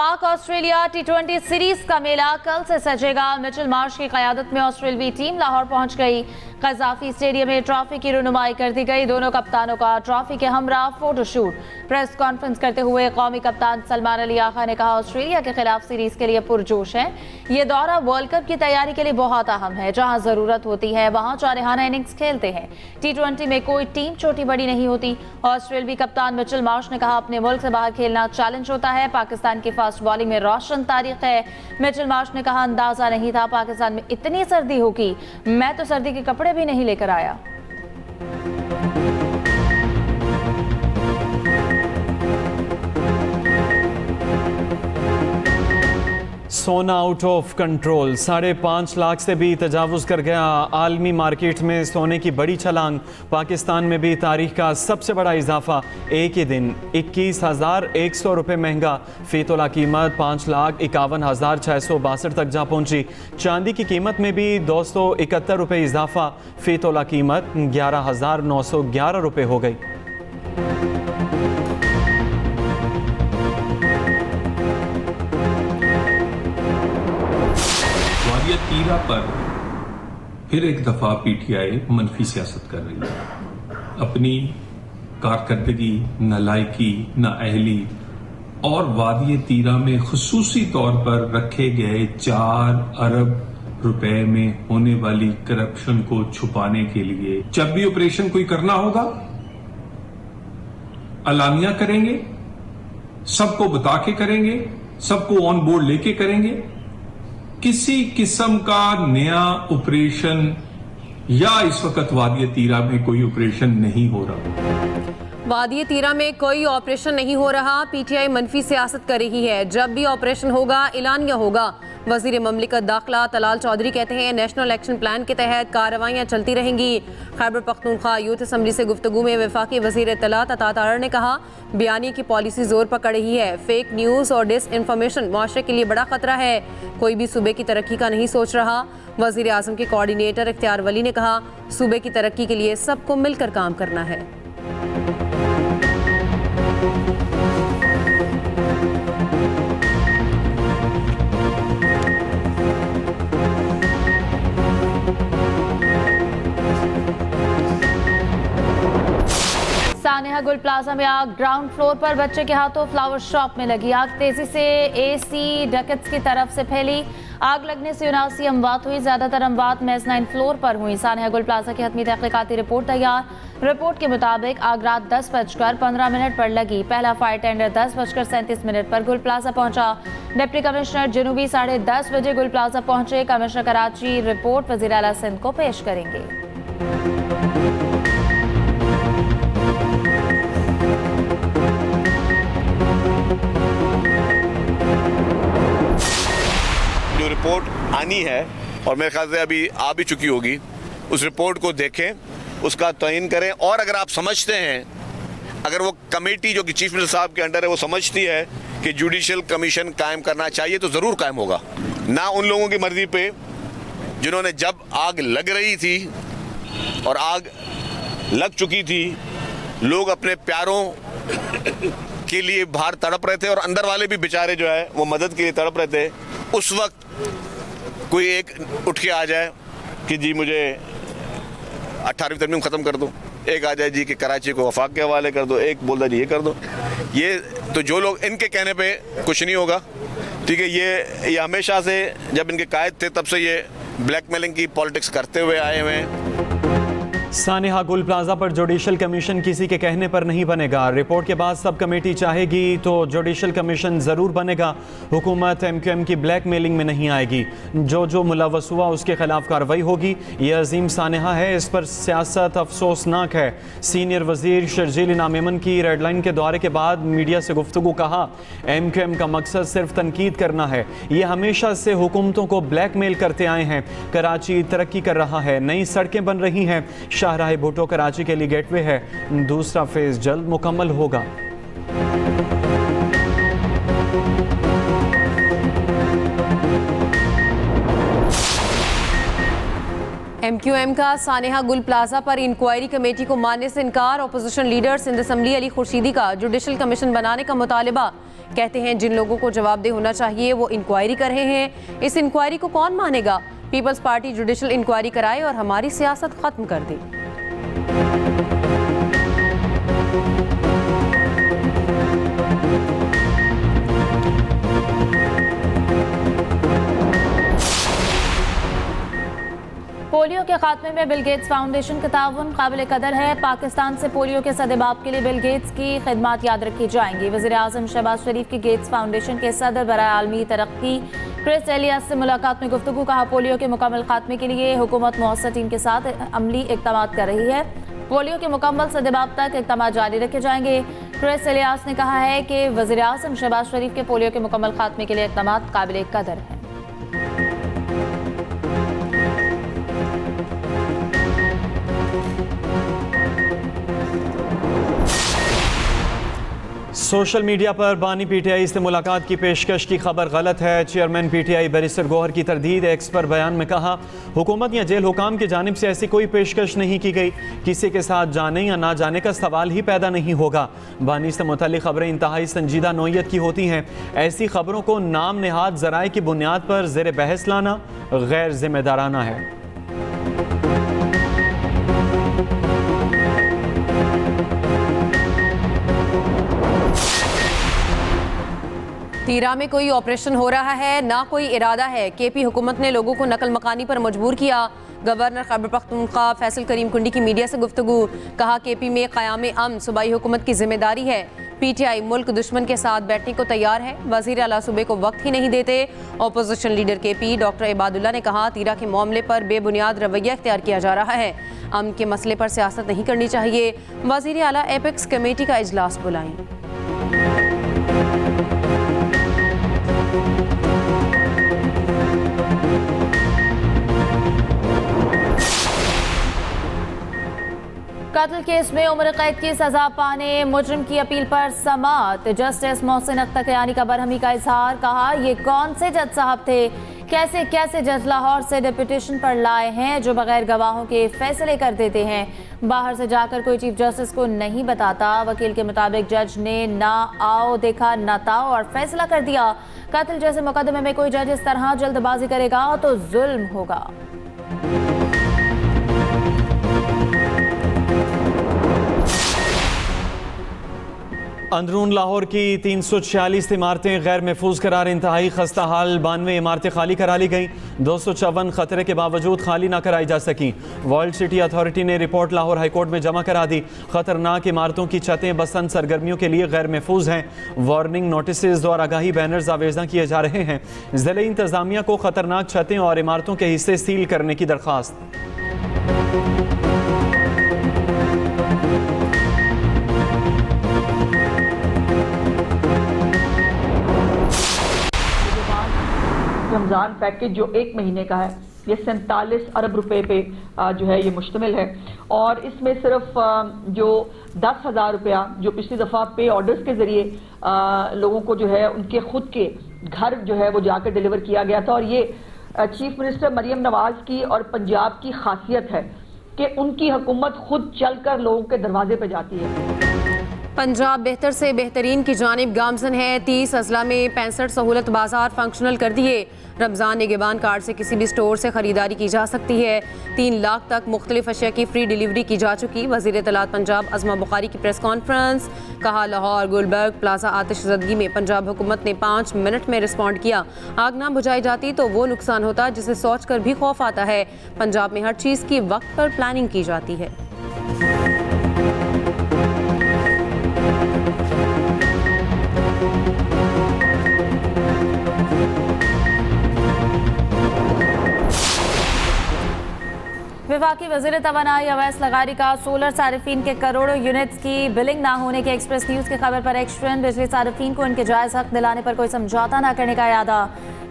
पाक ऑस्ट्रेलिया टी20 सीरीज का मेला कल से सजेगा। मिचेल मार्श की क़यादत में ऑस्ट्रेलियाई टीम लाहौर पहुंच गई। कज़ाफी स्टेडियम में ट्रॉफी की रुनुमाई कर दी गई। दोनों कप्तानों का ट्रॉफी के हमरा फोटोशूट। प्रेस कॉन्फ्रेंस करते हुए कौमी कप्तान सलमान अली आगा ने कहा, ऑस्ट्रेलिया के खिलाफ सीरीज के लिए पुरजोश है। ये दौरा वर्ल्ड कप की तैयारी के लिए बहुत अहम है। जहां जरूरत होती है वहां जारहाना इनिंग्स खेलते हैं। टी20 में कोई टीम छोटी बड़ी नहीं होती। ऑस्ट्रेलियाई कप्तान मिचेल मार्श ने कहा, अपने मुल्क से बाहर खेलना चैलेंज होता है। पाकिस्तान की फास्ट बॉलिंग में रोशन तारीख है। मिचेल मार्श ने कहा, अंदाजा नहीं था पाकिस्तान में इतनी सर्दी होगी। मैं तो सर्दी के कपड़े भी नहीं लेकर आया। सोना आउट ऑफ कंट्रोल, 5.5 लाख से भी तजावुज़ कर गया। आलमी मार्केट में सोने की बड़ी छलांग। पाकिस्तान में भी तारीख का सबसे बड़ा इजाफा। एक ही दिन 21,100 रुपये महंगा। फी तोला कीमत 5,51,662 तक जा पहुंची। चांदी की कीमत में भी 271 रुपये इजाफा। फी तोला कीमत 11,911 रुपये हो गई। तीरा पर फिर एक दफा पीटीआई मनफी सियासत कर रही है। अपनी कारकर्दगी, नालायकी, नाअहली और वादिय तीरा में खुसूसी तौर पर रखे गए 4 अरब रुपए में होने वाली करप्शन को छुपाने के लिए जब भी ऑपरेशन कोई करना होगा, अलानिया करेंगे, सबको बता के करेंगे, सबको ऑन बोर्ड लेके करेंगे। किसी किस्म का नया ऑपरेशन या इस वक्त वादिय तीरा में कोई ऑपरेशन नहीं हो रहा। वादिय तीरा में कोई ऑपरेशन नहीं हो रहा। पीटीआई मनफी सियासत कर रही है। जब भी ऑपरेशन होगा एलानिया होगा। वजीर ममलिकत दाखिला तलाल चौधरी कहते हैं, नेशनल एक्शन प्लान के तहत कार्रवाइयाँ चलती रहेंगी। खैबर पख्तूनख्वा यूथ असम्बली से गुफ्तगू में वफाकी वजीर इत्तलात अता तारर ने कहा, बयानी की पॉलिसी जोर पकड़ रही है। फेक न्यूज़ और डिस इन्फॉर्मेशन माशरे के लिए बड़ा खतरा है। कोई भी सूबे की तरक्की का नहीं सोच रहा। वजीर आजम के कोऑर्डिनेटर इख्तियार वली ने कहा, सूबे की तरक्की के लिए सबको मिलकर काम करना है। सानिया गुल प्लाजा में आग। ग्राउंड फ्लोर पर बच्चे के हाथों फ्लावर शॉप में लगी आग। तेजी से एसी डकट्स की तरफ से फैली। आग लगने से 79 अमवात हुई। ज्यादातर अमवात मेज़नाइन फ्लोर पर हुई। सानिया गुल प्लाजा की हतमी तहकीकाती रिपोर्ट तैयार। रिपोर्ट के मुताबिक आग रात 10:15 पर लगी। पहला फायर टेंडर 10:37 पर गुल प्लाजा पहुंचा। डिप्टी कमिश्नर जनूबी 10:30 बजे गुल प्लाजा पहुंचे। कमिश्नर कराची रिपोर्ट वज़ीर आला सिंध को पेश करेंगे। जो रिपोर्ट आनी है और मेरे ख्याल से अभी आ भी चुकी होगी, उस रिपोर्ट को देखें, उसका तयन करें। और अगर आप समझते हैं, अगर वो कमेटी जो कि चीफ मिनिस्टर साहब के अंडर है वो समझती है कि जुडिशल कमीशन कायम करना चाहिए तो ज़रूर कायम होगा। ना उन लोगों की मर्जी पे जिन्होंने जब आग लग रही थी और आग लग चुकी थी, लोग अपने प्यारों के लिए बाहर तड़प रहे थे और अंदर वाले भी बेचारे जो है वो मदद के लिए तड़प रहे थे। उस वक्त कोई एक उठ के आ जाए कि जी मुझे 18वीं तरमीम ख़त्म कर दो, एक आ जाए जी कि कराची को वफाक के हवाले कर दो, एक बोल दे जी ये कर दो। ये तो जो लोग इनके कहने पे कुछ नहीं होगा, ठीक है। ये हमेशा से जब इनके कायद थे तब से ये ब्लैकमेलिंग की पॉलिटिक्स करते हुए आए हुए हैं। सानिया गुल प्लाजा पर जुडिशल कमीशन किसी के कहने पर नहीं बनेगा। रिपोर्ट के बाद सब कमेटी चाहेगी तो जुडिशल कमीशन ज़रूर बनेगा। हुकूमत MQM की ब्लैकमेलिंग में नहीं आएगी। जो मुलव्वस हुआ उसके खिलाफ कार्रवाई होगी। ये अजीम सानिया है, इस पर सियासत अफसोसनाक है। सीनियर वजीर शर्जील इनाम की रेड लाइन के दौरे के बाद मीडिया से गुफ्तगू कहा, MQM का मकसद सिर्फ तनकीद करना है। ये हमेशा से हुकूमतों को ब्लैकमेल करते आए हैं। कराची तरक्की कर रहा है, नई सड़कें बन रही हैं। शाहराह भुट्टो कराची के लिए गेटवे है। दूसरा फेज जल्द मुकम्मल होगा। MQM का सानिया गुल प्लाजा पर इंक्वायरी कमेटी को मानने से इनकार। Opposition leader Sindh assembly Ali Khurshidi का जुडिशल कमीशन बनाने का मुतालिबा। कहते हैं जिन लोगों को जवाबदेह होना चाहिए वो इंक्वायरी कर रहे हैं। इस इंक्वायरी को कौन मानेगा? पीपल्स पार्टी जुडिशल इंक्वायरी कराए और हमारी सियासत खत्म कर दे। पोलियो के खात्मे में बिल गेट्स फाउंडेशन का ताउन काबिल कदर है। पाकिस्तान से पोलियो के सदेबाप के लिए बिल गेट्स की खिदमत याद रखी जाएंगी। वज़ीर आज़म शहबाज शरीफ की गेट्स फाउंडेशन के सदर बराए आलमी तरक्की क्रिस एलियस से मुलाकात में गुफ्तगू। कहा पोलियो के मुकम्मल खात्मे के लिए हुकूमत मौसर टीम के साथ अमली इक़दाम कर रही है। पोलियो के मुकम्मल सदेबाप तक इक़दाम जारी रखे जाएंगे। क्रिस एलियस ने कहा है कि वज़ीर आज़म शहबाज शरीफ के पोलियो के मुकम्मल खात्मे के लिए इक़दाम काबिल कदर है। सोशल मीडिया पर बानी पीटीआई से मुलाकात की पेशकश की खबर गलत है। चेयरमैन पीटीआई बैरिस्टर गौहर की तरदीद। एक्स पर बयान में कहा हुकूमत या जेल हुकाम की जानिब से ऐसी कोई पेशकश नहीं की गई। किसी के साथ जाने या ना जाने का सवाल ही पैदा नहीं होगा। बानी से मुताल्लिक खबरें इंतहाई संजीदा नौइयत की होती हैं। ऐसी खबरों को नाम नेहाद ज़राए की बुनियाद पर ज़ेर बहस लाना गैर जिम्मेदाराना है। तीरा में कोई ऑपरेशन हो रहा है, ना कोई इरादा है। केपी हुकूमत ने लोगों को नकल मकानी पर मजबूर किया। गवर्नर खैबर पख्तूनख्वा फैसल करीम कुंडी की मीडिया से गुफ्तगू। कहा केपी में क़याम अमन सूबाई हुकूमत की जिम्मेदारी है। पीटीआई मुल्क दुश्मन के साथ बैठने को तैयार है। वज़ीर आला सूबे को वक्त ही नहीं देते। Opposition leader KP doctor Ibadullah ने कहा तीरा के मामले पर बेबुनियाद रवैया इख्तियार किया जा रहा है। अमन के मसले पर सियासत नहीं करनी चाहिए। वज़ीर आला एपेक्स कमेटी का इजलास बुलाएं। कत्ल केस में उम्र कैद की सजा पाने मुजरिम की अपील पर समाअत। जस्टिस मोहसिन अख्तर कयानी का बरहमी का इजहार। कहा ये कौन से जज साहब थे, कैसे कैसे जज लाहौर से डिप्यूटेशन पर लाए हैं जो बगैर गवाहों के फैसले कर देते हैं। बाहर से जाकर कोई चीफ जस्टिस को नहीं बताता। वकील के मुताबिक जज ने ना आओ देखा ना ताओ और फैसला कर दिया। कत्ल जैसे मुकदमे में कोई जज इस तरह जल्दबाजी करेगा तो जुल्म होगा। अंदरून लाहौर की 346 इमारतें गैर महफूज करार इंतहाई खस्ता हाल। 92 इमारतें खाली करा ली गई। 254 खतरे के बावजूद खाली ना कराई जा सकी। वर्ल्ड सिटी अथॉरिटी ने रिपोर्ट लाहौर हाईकोर्ट में जमा करा दी। खतरनाक इमारतों की छतें बसंत सरगर्मियों के लिए गैर महफूज हैं। वार्निंग नोटिस और आगाही बैनर्स आवेज़ा किए जा रहे हैं। ज़िले इंतज़ामिया को खतरनाक छतें और इमारतों के हिस्से सील करने की दरख्वास्त। रमज़ान पैकेज जो 1 महीने का है ये 47 अरब रुपए पे जो है ये मुश्तमिल है। और इसमें सिर्फ जो 10,000 रुपया जो पिछली दफ़ा पे ऑर्डर्स के ज़रिए लोगों को जो है उनके खुद के घर जो है वो जाकर डिलीवर किया गया था। और ये चीफ मिनिस्टर मरियम नवाज की और पंजाब की खासियत है कि उनकी हुकूमत खुद चलकर लोगों के दरवाजे पर जाती है। पंजाब बेहतर से बेहतरीन की जानिब गामजन है। 30 अजला में 65 सहूलत बाजार फंक्शनल कर दिए। रमज़ान निगहबान कार्ड से किसी भी स्टोर से ख़रीदारी की जा सकती है। 3 लाख तक मुख्तलिफ अशिया की फ्री डिलीवरी की जा चुकी। वज़ीर इत्तलात पंजाब अज़मा बुखारी की प्रेस कॉन्फ्रेंस। कहा लाहौर गुलबर्ग प्लाजा आतिश ज़दगी में पंजाब हुकूमत ने 5 मिनट में रिस्पॉन्ड किया। आग ना बुझाई जाती तो वो नुकसान होता जिसे सोच कर भी खौफ आता है। पंजाब में हर चीज़ की वक्त पर प्लानिंग की जाती है। विफाकी वज़ीर तवानाई अवैस लगारी का सोलर सारिफीन के करोड़ों यूनिट्स की बिलिंग ना होने के एक्सप्रेस न्यूज़ की खबर पर एक्शन। बिजली सारिफीन को इनके जायज़ हक दिलाने पर कोई समझौता न करने का इरादा।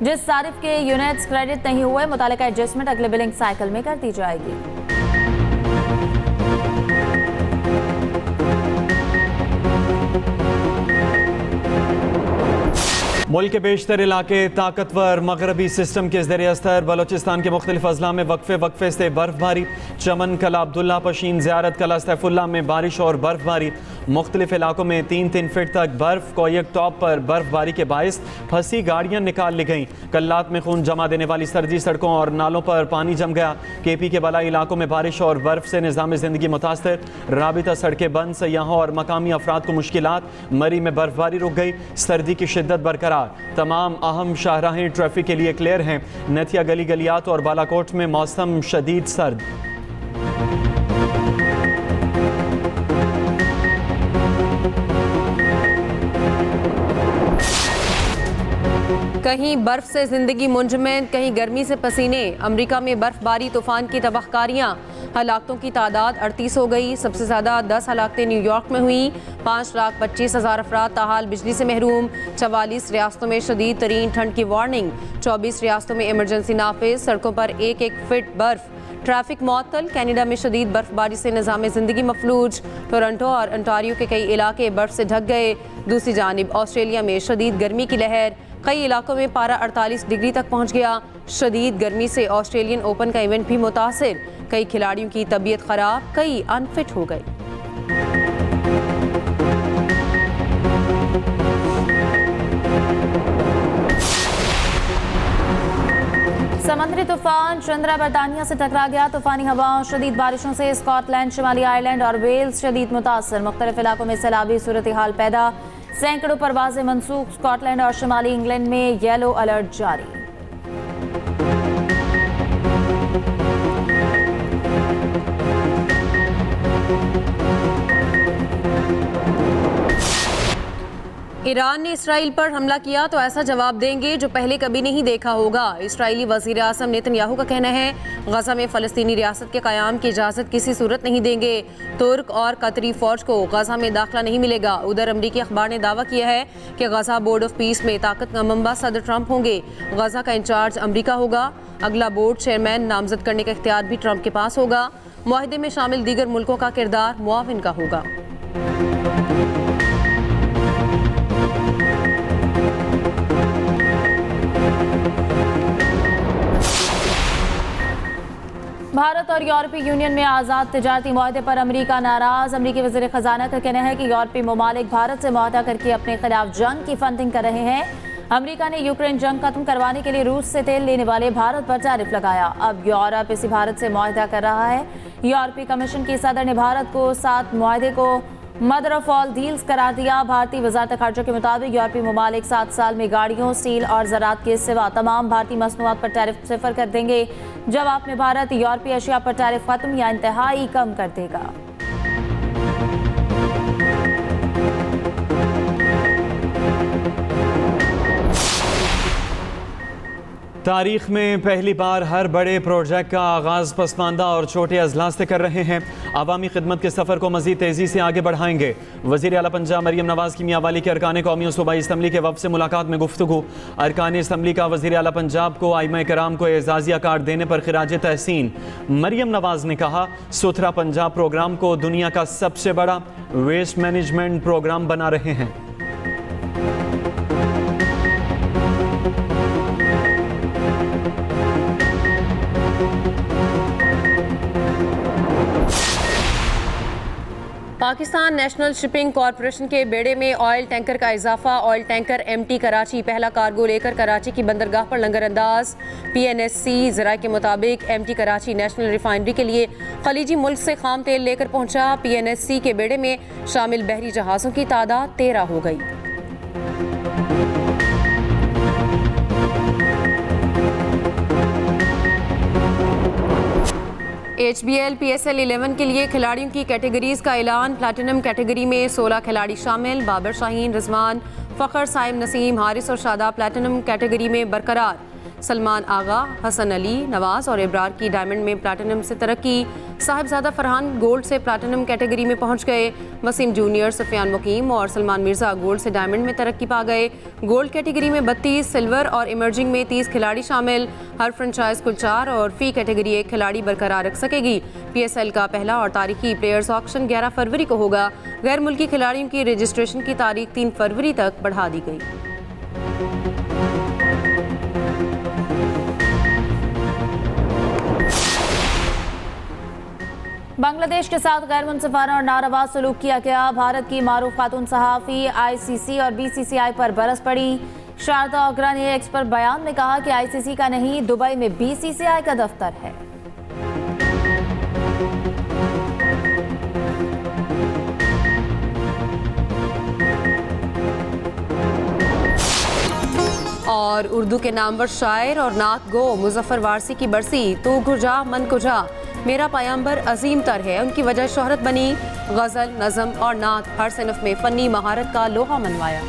जिस सारिफ के यूनिट्स क्रेडिट नहीं हुए मुतालिका एडजस्टमेंट अगले बिलिंग साइकिल में कर दी जाएगी। मुल्क के बेशतर इलाके ताकतवर मगरबी सिस्टम के ज़रिए अस्तर। बलोचिस्तान के मुख्तलिफ अजला में वक्फे से बर्फबारी। चमन, कला अब्दुल्ला, पशीन, ज़ियारत, कला सैफुल्ला में बारिश और बर्फबारी। मुख्तलिफ इलाकों में 3-3 फीट तक बर्फ। कोयक टॉप पर बर्फबारी के बायस फंसी गाड़ियाँ निकाल ली गईं। कल्लात में खून जमा देने वाली सर्दी, सड़कों और नालों पर पानी जम गया। KP के बलाई इलाकों में बारिश और बर्फ से निज़ाम ज़िंदगी मुतासर। राबिता सड़कें बंद। सयाहों और मकामी अफराद को मुश्किलात। मरी में बर्फबारी रुक गई। सर्दी की शिद्दत बरकरार। तमाम अहम शाहराहें ट्रैफिक के लिए क्लियर हैं। नथिया, गली गलियात और बालाकोट में मौसम शदीद सर्द। कहीं बर्फ से जिंदगी मुंजमद, कहीं गर्मी से पसीने। अमेरिका में बर्फबारी, तूफान की तबाहकारियां। हलाकतों की तादाद 38 हो गई। सबसे ज़्यादा 10 हलाकतें न्यूयॉर्क में हुई। 5,25,000 अफराद ताहाल बिजली से महरूम। 44 रियासतों में शदीद तरीन ठंड की वार्निंग। 24 रियासतों में इमरजेंसी नाफिज। सड़कों पर 1-1 फीट बर्फ। ट्रैफिक मअतल। कनाडा में शदीद बर्फबारी से निज़ाम ज़िंदगी मफलूज। टोरंटो और अंटारियो के कई इलाके बर्फ से ढक गए। दूसरी जानिब ऑस्ट्रेलिया में शदीद गर्मी की लहर। कई इलाकों में पारा 48 डिग्री तक पहुंच गया। शदीद गर्मी से ऑस्ट्रेलियन ओपन का इवेंट भी मुतासिर। कई खिलाड़ियों की तबीयत खराब, कई अनफिट हो गए। समुद्री तूफान चंद्रा बरतानिया से टकरा गया। तूफानी हवाओं, शदीद बारिशों से स्कॉटलैंड, शिमाली आयरलैंड और वेल्स शदीद मुतासर। मुख्तलिफ इलाकों में सैलाबी सूरत हाल पैदा। सैकड़ों परवाजें मनसूख। स्कॉटलैंड और शिमाली इंग्लैंड में येलो अलर्ट जारी। ईरान ने इसराइल पर हमला किया तो ऐसा जवाब देंगे जो पहले कभी नहीं देखा होगा। इसराइली वज़ीर आज़म नेतन्याहू का कहना है, गजा में फ़लस्तीनी रियासत के क़याम की इजाज़त किसी सूरत नहीं देंगे। तुर्क और कतरी फ़ौज को गजा में दाखिला नहीं मिलेगा। उधर अमरीकी अखबार ने दावा किया है कि गजा बोर्ड ऑफ पीस में ताकत का मंबा सदर ट्रंप होंगे। गजा का इंचार्ज अमरीका होगा। अगला बोर्ड चेयरमैन नामजद करने का इख्तियार भी ट्रंप के पास होगा। मुआहदे में शामिल दीगर मुल्कों का किरदार मुआविन का होगा। भारत और यूरोपीय यूनियन में आज़ाद तिजारती मुआहदे पर अमरीका नाराज। अमरीकी वज़ीर ख़जाना का कहना है कि यूरोपीय ममालिक भारत से मुआहदा करके अपने खिलाफ जंग की फंडिंग कर रहे हैं। अमरीका ने यूक्रेन जंग खत्म करवाने के लिए रूस से तेल लेने वाले भारत पर टैरिफ लगाया। अब यूरोप इसी भारत से मुआहदा कर रहा है। यूरोपीय कमीशन की सदर ने भारत को साथ मुआहदे को मदर ऑफ ऑल डील्स करार दिया। भारतीय वजारत खारजा के मुताबिक यूरोपीय ममालिक 7 साल में गाड़ियों, स्टील और ज़राअत के सिवा तमाम भारतीय मसनूआत पर टैरिफ सिफर कर देंगे। जवाब में भारत यूरोपीय अशिया पर टैरिफ खत्म या इंतहाई कम कर देगा। तारीख में पहली बार हर बड़े प्रोजेक्ट का आगाज़ पसमानदा और छोटे अजलास से कर रहे हैं। अवामी खिदमत के सफ़र को मज़ीद तेज़ी से आगे बढ़ाएंगे। वज़ीर आला पंजाब मरियम नवाज़ की मियांवाली के अरकान कौमी और सूबाई असम्बली के वफ़द से मुलाकात में गुफ्तगू। अरकान असम्बली का वज़ीर आला पंजाब को आइमा कराम को एजाज़िया कार्ड देने पर खिराज तहसीन। मरियम नवाज़ ने कहा, सुथरा पंजाब प्रोग्राम को दुनिया का सबसे बड़ा वेस्ट मैनेजमेंट प्रोग्राम बना रहे हैं। पाकिस्तान नेशनल शिपिंग कॉरपोरेशन के बेड़े में ऑयल टैंकर का इजाफा। ऑयल टैंकर MT कराची पहला कार्गो लेकर कराची की बंदरगाह पर लंगर अंदाज। PNSC ज़राए के मुताबिक MT कराची नेशनल रिफाइनरी के लिए खलीजी मुल्क से खाम तेल लेकर पहुंचा। PNSC के बेड़े में शामिल बहरी जहाज़ों की तादाद 13 हो गई। HBL PSL 11 के लिए खिलाड़ियों की कैटेगरीज का ऐलान। प्लैटिनम कैटेगरी में 16 खिलाड़ी शामिल। बाबर शाहीन, रिजवान, फ़खर, साइम नसीम, हारिस और शादाब प्लैटिनम कैटेगरी में बरकरार। सलमान आगा, हसन अली, नवाज़ और इब्रार की डायमंड में प्लैटिनम से तरक्की। साहिबजादा फरहान गोल्ड से प्लैटिनम कैटेगरी में पहुंच गए। वसीम जूनियर, सफियान मुकीम और सलमान मिर्ज़ा गोल्ड से डायमंड में तरक्की पा गए। गोल्ड कैटेगरी में 32, सिल्वर और इमर्जिंग में 30 खिलाड़ी शामिल। हर फ्रेंचाइज कुल 4 और फी कैटेगरी 1 खिलाड़ी बरकरार रख सकेगी। PSL का पहला और तारीखी प्लेयर्स ऑक्शन 11 फरवरी को होगा। गैर मुल्की खिलाड़ियों की रजिस्ट्रेशन की तारीख 3 फरवरी तक बढ़ा दी गई। बांग्लादेश के साथ गैर मुनसिफाना और नारवा सलूक किया गया। भारत की मारूफ खातून सहाफ़ी आईसीसी और बीसीसीआई पर बरस पड़ी। शारदा ओगरा ने एक्स पर बयान में कहा कि आईसीसी का नहीं, दुबई में बीसीसीआई का दफ्तर है। और उर्दू के नामवर शायर और नात गो मुजफ्फर वारसी की बरसी। तू गुजा मन कुजा, मेरा पैगंबर अजीम तर है, उनकी वजह शोहरत बनी। गज़ल, नज़म और नात हर सिनफ में फ़नी महारत का लोहा मनवाया।